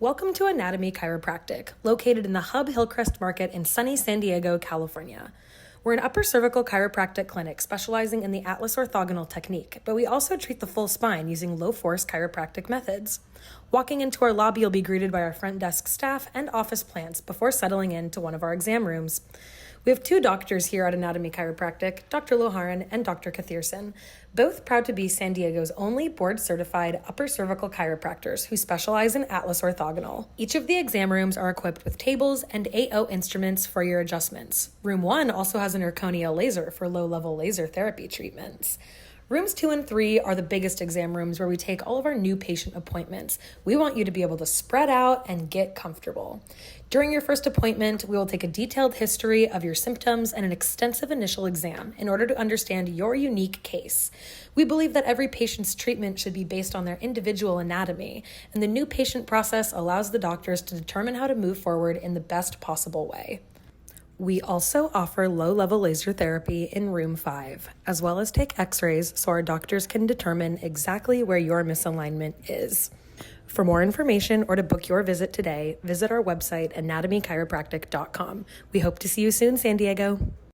Welcome to Anatomy Chiropractic, located in the Hub Hillcrest Market in sunny San Diego, California. We're an upper cervical chiropractic clinic specializing in the Atlas Orthogonal technique, but we also treat the full spine using low-force chiropractic methods. Walking into our lobby, you'll be greeted by our front desk staff and office plants before settling into one of our exam rooms. We have two doctors here at Anatomy Chiropractic, Dr. Loharan and Dr. Kathirson, both proud to be San Diego's only board-certified upper cervical chiropractors who specialize in Atlas Orthogonal. Each of the exam rooms are equipped with tables and AO instruments for your adjustments. Room 1 also has an zirconia laser for low-level laser therapy treatments. Rooms 2 and 3 are the biggest exam rooms where we take all of our new patient appointments. We want you to be able to spread out and get comfortable. During your first appointment, we will take a detailed history of your symptoms and an extensive initial exam in order to understand your unique case. We believe that every patient's treatment should be based on their individual anatomy, and the new patient process allows the doctors to determine how to move forward in the best possible way. We also offer low-level laser therapy in room 5, as well as take x-rays so our doctors can determine exactly where your misalignment is. For more information or to book your visit today, visit our website, anatomychiropractic.com. We hope to see you soon, San Diego.